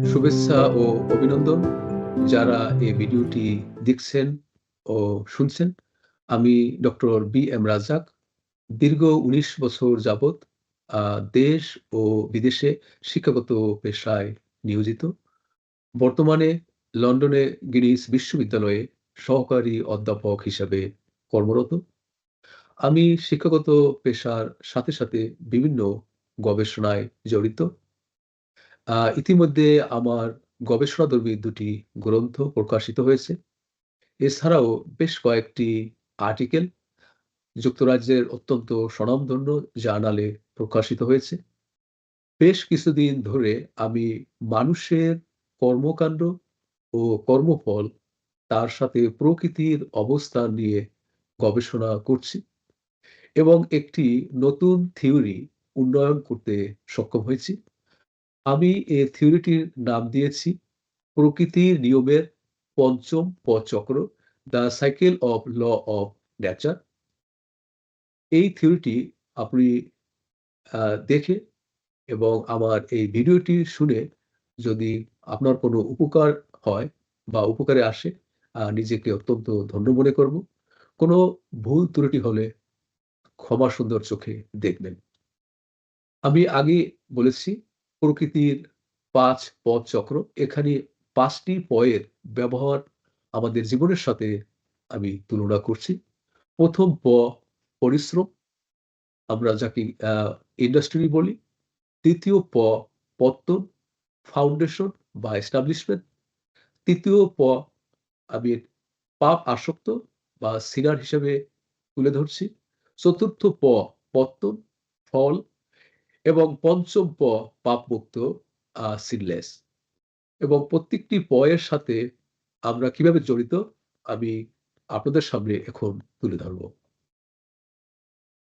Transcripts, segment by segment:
শুভেচ্ছা ও অভিনন্দন যারা এই ভিডিওটি দেখছেন ও শুনছেন। আমি ডক্টর বি এম রাজ্জাক। দীর্ঘ ১৯ বছর যাবৎ দেশ ও বিদেশে শিক্ষাগত পেশায় নিয়োজিত। বর্তমানে লন্ডনে গ্রিনিচ বিশ্ববিদ্যালয়ে সহকারী অধ্যাপক হিসাবে কর্মরত। আমি শিক্ষাগত পেশার সাথে বিভিন্ন গবেষণায় জড়িত। ইতিমধ্যে আমার গবেষণাধর্মী ২ টি গ্রন্থ প্রকাশিত হয়েছে। এছাড়াও বেশ কয়েকটি আর্টিকেল যুক্তরাজ্যের অত্যন্ত স্বনামধন্য জার্নালে প্রকাশিত হয়েছে। বেশ কিছুদিন ধরে আমি মানুষের কর্মকাণ্ড ও কর্মফল, তার সাথে প্রকৃতির অবস্থান নিয়ে গবেষণা করছি এবং একটি নতুন থিওরি উন্নয়ন করতে সক্ষম হয়েছি। আমি এই থিওরিটির নাম দিয়েছি প্রকৃতির নিয়মের পঞ্চম পথচক্র, the cycle of law of nature. এই থিওরিটি আপনি দেখে এবং আমার এই ভিডিওটি শুনে যদি আপনার কোনো উপকার হয় বা উপকারে আসে, নিজেকে অত্যন্ত ধন্য মনে করব। কোনো ভুল ত্রুটি হলে ক্ষমা সুন্দর চোখে দেখবেন। আমি আগে বলেছি প্রকৃতির ৫ পথ চক্র। এখানে ৫ টি পয়ের ব্যবহার আমাদের জীবনের সাথে আমি তুলনা করছি। ১ম পরিশ্রম, আমরা যাকে ইন্ডাস্ট্রি বলি। ২য় পত্তন, ফাউন্ডেশন বা এস্টাবলিশমেন্ট। ৩য় আমি পাপ আসক্ত বা সিনার হিসেবে তুলে ধরছি। ৪র্থ পত্তন, ফল এবং ৫ম পাপমুক্ত সিনলেস। এবং প্রত্যেকটি এর সাথে আমরা কিভাবে জড়িত আমি আপনাদের সামনে এখন তুলে ধরব।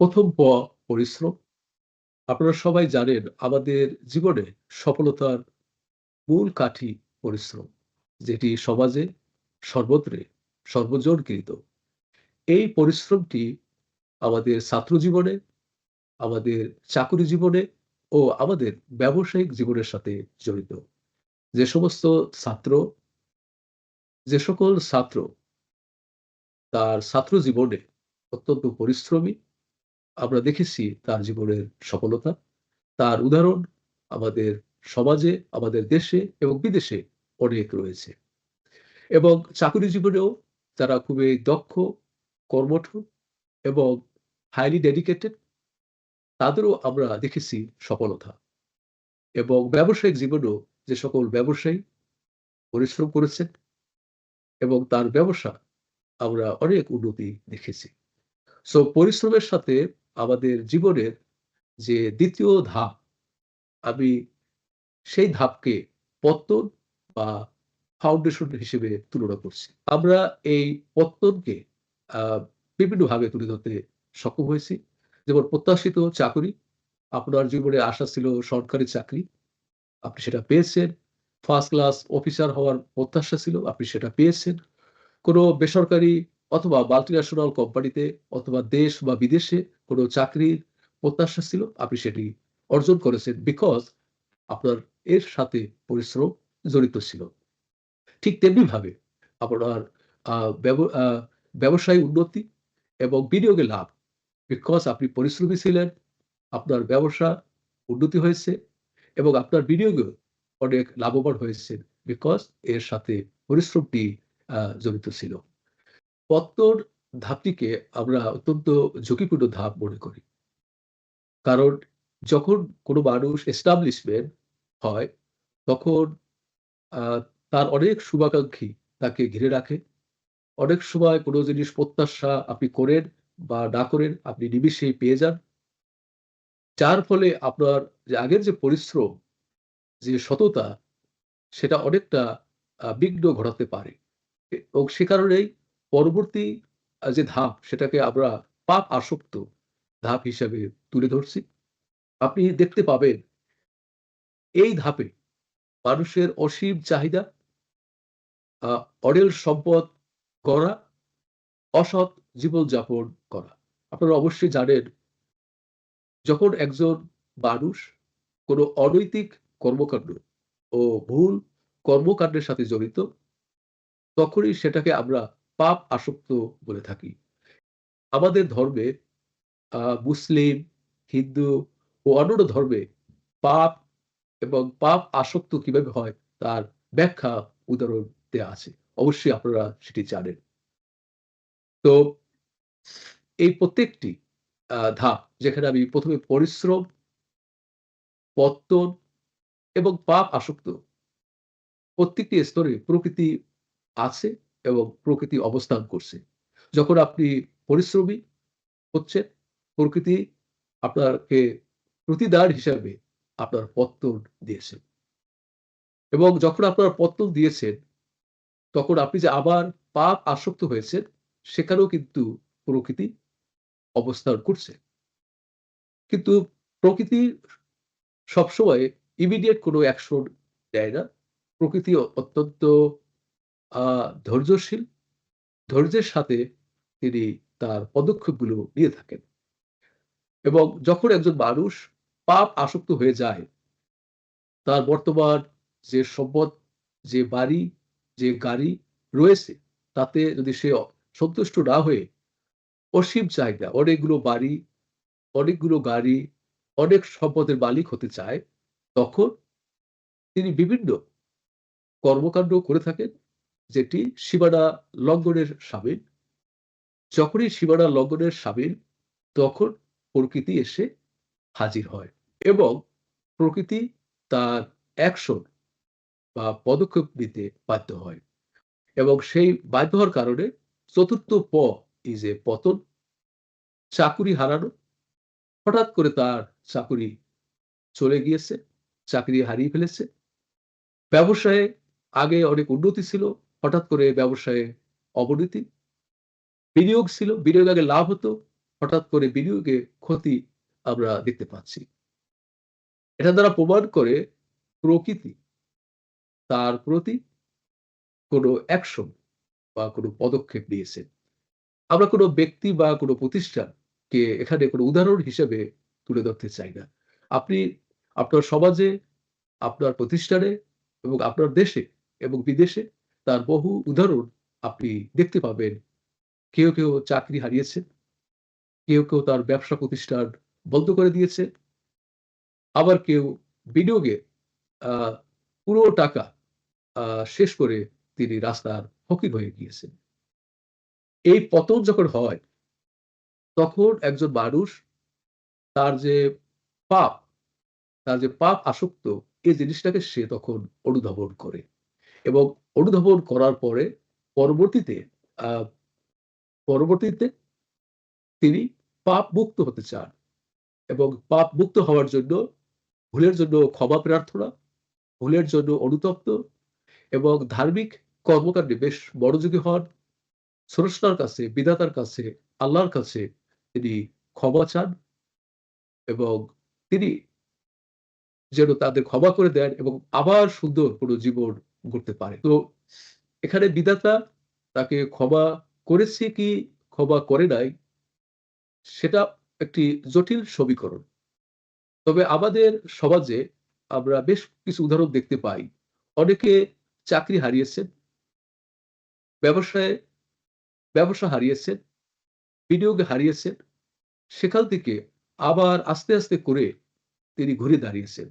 ১ম পরিশ্রম। আপনারা সবাই জানেন আমাদের জীবনে সফলতার মূল কাঠি পরিশ্রম, যেটি সমাজে সর্বত্রে সর্বজনকৃত। এই পরিশ্রমটি আমাদের ছাত্র জীবনে, আমাদের চাকুরি জীবনে ও আমাদের ব্যবসায়িক জীবনের সাথে জড়িত। যে সমস্ত ছাত্র যে সকল ছাত্র তার ছাত্র জীবনে অত্যন্ত পরিশ্রমী, আমরা দেখেছি তার জীবনের সফলতা। তার উদাহরণ আমাদের সমাজে, আমাদের দেশে এবং বিদেশে অনেক রয়েছে। এবং চাকুরি জীবনেও যারা খুবই দক্ষ, কর্মঠ এবং হাইলি ডেডিকেটেড, তাদেরও আমরা দেখেছি সফলতা। এবং ব্যবসায়িক জীবনেও যে সকল ব্যবসায়ী পরিশ্রম করেছেন এবং তার ব্যবসা আমরা অনেক উন্নতি দেখেছি। সো পরিশ্রমের সাথে আমাদের জীবনের যে ২য় ধাপ, আমি সেই ধাপকে পত্তন বা ফাউন্ডেশন হিসেবে তুলনা করছি। আমরা এই পত্তনকে আ বিভিন্নভাবে তুলে ধরতে সক্ষম হয়েছি। যেমন প্রত্যাশিত চাকুরি, আপনার জীবনে আশা ছিল সরকারি চাকরি, আপনি সেটা পেয়েছেন। ফার্স্ট ক্লাস অফিসার হওয়ার প্রত্যাশা ছিল, আপনি সেটা পেয়েছেন। কোনো বেসরকারি অথবা মাল্টিন্যাশনাল কোম্পানিতে অথবা দেশ বা বিদেশে কোনো চাকরির প্রত্যাশা ছিল, আপনি সেটি অর্জন করেছেন। বিকজ আপনার এর সাথে পরিশ্রম জড়িত ছিল। ঠিক তেমনিভাবে আপনার আ ব্যব আ ব্যবসায় উন্নতি এবং বিনিয়োগে লাভ। বিকজ আপনি পরিশ্রমী ছিলেন, আপনার ব্যবসা উন্নতি হয়েছে এবং আপনার বিনিয়োগেও অনেক লাভবান হয়েছেন। বিকজ এর সাথে পরিশ্রমটি জড়িত ছিল। পত্তন ধাপটিকে আমরা অত্যন্ত ঝুঁকিপূর্ণ ধাপ মনে করি। কারণ যখন কোনো মানুষ এস্টাবলিশমেন্ট হয়, তখন আ তার অনেক শুভাকাঙ্ক্ষী তাকে ঘিরে রাখে। অনেক সময় কোনো জিনিস প্রত্যাশা আপনি করেন বা না করেন, আপনি নিমিষেই পেয়ে যান। যার ফলে আপনার যে আগের যে পরিশ্রম, যে সততা, সেটা অনেকটা বিঘ্ন ঘটাতে পারে। এবং সে কারণেই পরবর্তী যে ধাপ, সেটাকে আমরা পাপ আসক্ত ধাপ হিসাবে তুলে ধরছি। আপনি দেখতে পাবেন এই ধাপে মানুষের অসীম চাহিদা, আ অঢেল সম্পদ গড়া, অসৎ জীবনযাপন করা। আপনারা অবশ্যই জানেন, যখন একজন মানুষ কোনো অনৈতিক কর্মকাণ্ড ও ভুল কর্মকাণ্ডের সাথে জড়িত, তখনই সেটাকে আমরা পাপ আসক্ত বলে থাকি। আমাদের ধর্মে মুসলিম, হিন্দু ও অন্যান্য ধর্মে পাপ এবং পাপ আসক্ত কিভাবে হয় তার ব্যাখ্যা, উদাহরণ দেয়া আছে। অবশ্যই আপনারা সেটি জানেন। তো এই প্রত্যেকটি ধাপ, যেখানে আমি ১ম এ পরিশ্রম, পত্তন এবং পাপ আসক্ত, প্রত্যেকটি স্তরে প্রকৃতি আছে এবং প্রকৃতি অবস্থান করছে। যখন আপনি পরিশ্রমী হচ্ছেন, প্রকৃতি আপনাকে প্রতিদান হিসাবে আপনার পত্তন দিয়েছে। এবং যখন আপনার পত্তন দিয়েছেন, তখন আপনি যে আবার পাপ আসক্ত হয়েছেন, সেখানেও কিন্তু প্রকৃতি অবস্থান করছে। কিন্তু প্রকৃতি সবসময় ইমিডিয়েট কোনো অ্যাকশন দেয় না। প্রকৃতি অত্যন্ত আ ধৈর্যশীল। ধৈর্যের সাথে তিনি তার পদক্ষেপগুলো নিয়ে থাকেন। এবং যখন একজন মানুষ পাপ আসক্ত হয়ে যায়, তার বর্তমান যে সম্পদ, যে বাড়ি, যে গাড়ি রয়েছে, তাতে যদি সে সন্তুষ্ট না হয়ে অসীম চাহিদা, অনেকগুলো বাড়ি, অনেকগুলো গাড়ি, অনেক সম্পদের মালিক হতে চায়, তখন তিনি বিভিন্ন কর্মকাণ্ড করে থাকেন, যেটি সীমানা লঙ্ঘনের শামিল। যখনই সীমানা লঙ্ঘনের শামিল, তখন প্রকৃতি এসে হাজির হয় এবং প্রকৃতি তার অ্যাকশন বা পদক্ষেপ নিতে বাধ্য হয়। এবং সেই বাধ্য হওয়ার কারণে ৪র্থ ইজ এ পতন, চাকুরি হারানো। হঠাৎ করে তার চাকুরি চলে গিয়েছে, চাকরি হারিয়ে ফেলেছে। ব্যবসায়ে আগে অনেক উন্নতি ছিল, হঠাৎ করে ব্যবসায়ে অবনতি। বিনিয়োগ ছিল, বিনিয়োগ আগে লাভ হতো, হঠাৎ করে বিনিয়োগে ক্ষতি আমরা দেখতে পাচ্ছি। এটা দ্বারা প্রমাণ করে প্রকৃতি তার প্রতি কোনো অ্যাকশন বা কোনো পদক্ষেপ নিয়েছে। আমরা কোনো ব্যক্তি বা কোনো প্রতিষ্ঠানকে এখানে কোনো উদাহরণ হিসেবে তুলে ধরতে চাই না। আপনি আপনার সমাজে, আপনার প্রতিষ্ঠানে এবং আপনার দেশে এবং বিদেশে তার বহু উদাহরণ আপনি দেখতে পাবেন। কেউ চাকরি হারিয়েছে, কেউ তার ব্যবসা প্রতিষ্ঠান বন্ধ করে দিয়েছে। আবার কেউ বিনিয়োগে আ পুরো টাকা আ শেষ করে তিনি রাস্তার ফকির হয়ে গিয়েছেন। এই পতন যখন হয়, তখন একজন মানুষ তার যে পাপ, তার যে পাপ আসক্ত, এই জিনিসটাকে সে তখন অনুধাবন করে এবং অনুধাবন করার পরে পরবর্তীতে আ পরবর্তীতে তিনি পাপ মুক্ত হতে চান এবং পাপ মুক্ত হওয়ার জন্য ভুলের জন্য ক্ষমা প্রার্থনা, ভুলের জন্য অনুতপ্ত এবং ধার্মিক কর্মকাণ্ডে বেশ মনোযোগী হন। স্রষ্টার কাছে, বিধাতার কাছে, আল্লাহর কাছে তিনি ক্ষমা চান এবং তিনি যেন তাদের ক্ষমা করে দেন এবং আবার সুন্দর কোনো জীবন গড়তে পারে। তো এখানে বিধাতা তাকে ক্ষমা করেছে কি ক্ষমা করে নাই, সেটা একটি জটিল সমীকরণ। তবে আমাদের সমাজে আমরা বেশ কিছু উদাহরণ দেখতে পাই। অনেকে চাকরি হারিয়েছেন, ব্যবসায় ব্যবসা হারিয়েছেন, বিনিয়োগ হারিয়েছেন। সেখান থেকে আবার আস্তে করে তিনি ঘুরে দাঁড়িয়েছেন।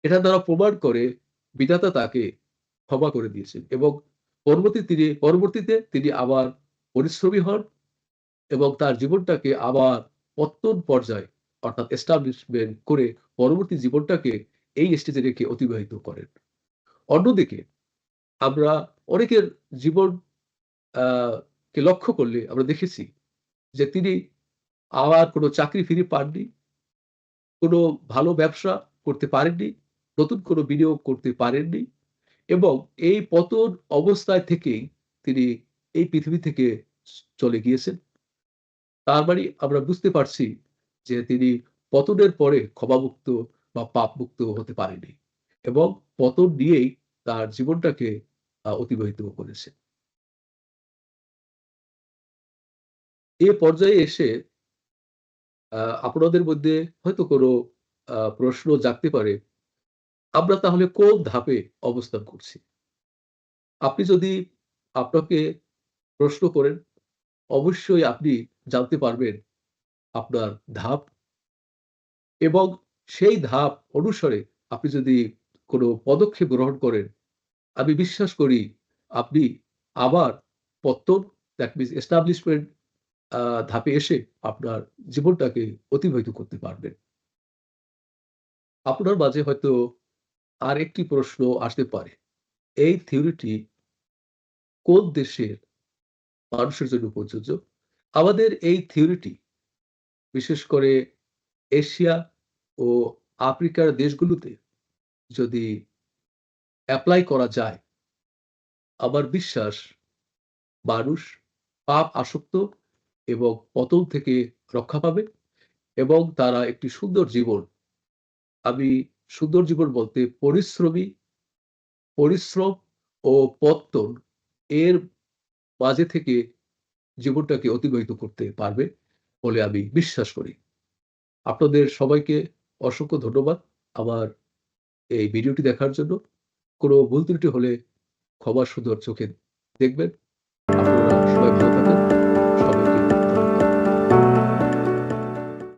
এটা দ্বারা প্রমাণ করে বিধাতা তাকে ক্ষমা করে দিয়েছেন এবং পরবর্তীতে তিনি আবার পরিশ্রমী হন এবং তার জীবনটাকে আবার পত্তন পর্যায়ে, অর্থাৎ এস্টাবলিশমেন্ট করে পরবর্তী জীবনটাকে এই স্টেজে রেখে অতিবাহিত করেন। অন্যদিকে আমরা অনেকের জীবন আ কে লক্ষ্য করলে আমরা দেখেছি যে তিনি আবার কোন চাকরি ফিরে পাননি, কোন ভালো ব্যবসা করতে পারেননি, নতুন কোন বিনিয়োগ করতে পারেননি এবং এই পতন অবস্থায় থেকেই তিনি এই পৃথিবী থেকে চলে গিয়েছেন। তার মানে আমরা বুঝতে পারছি যে তিনি পতনের পরে ক্ষমামুক্ত বা পাপমুক্ত হতে পারেনি এবং পতন নিয়েই তার জীবনটাকে অতিবাহিত করেছে। এ পর্যায়ে এসে আপনাদের মধ্যে হয়তো কোনো প্রশ্ন জাগতে পারে আমরা তাহলে কোন ধাপে অবস্থান করছি? আপনি যদি আপনাকে প্রশ্ন করেন, অবশ্যই আপনি জানতে পারবেন আপনার ধাপ এবং সেই ধাপ অনুসারে আপনি যদি কোনো পদক্ষেপ গ্রহণ করেন, আমি বিশ্বাস করি আপনি আবার পত্তন দ্যাট মিনস এস্টাবলিশমেন্ট আ ধাপে এসে আপনার জীবনটাকে অতিবাহিত করতে পারবেন। আপনার মাঝে হয়তো আরেকটি প্রশ্ন আসতে পারে। এই থিওরিটি কোন দেশের মানুষের জন্য প্রযোজ্য? আমাদের এই থিওরিটি বিশেষ করে এশিয়া ও আফ্রিকার দেশগুলোতে যদি এপ্লাই করা যায়, আমার বিশ্বাস মানুষ পাপ আসক্ত এবং পতন থেকে রক্ষা পাবে এবং তারা একটি সুন্দর জীবন, আমি সুন্দর জীবন বলতে পরিশ্রম ও পত্তন এর মাঝে থেকে জীবনটাকে অতিবাহিত করতে পারবে বলে আমি বিশ্বাস করি। আপনাদের সবাইকে অসংখ্য ধন্যবাদ আমার এই ভিডিওটি দেখার জন্য। কোনো ভুল ত্রুটি হলে ক্ষমার সুন্দর চোখে দেখবেন। আপনারা সবাই ভালো থাকবেন।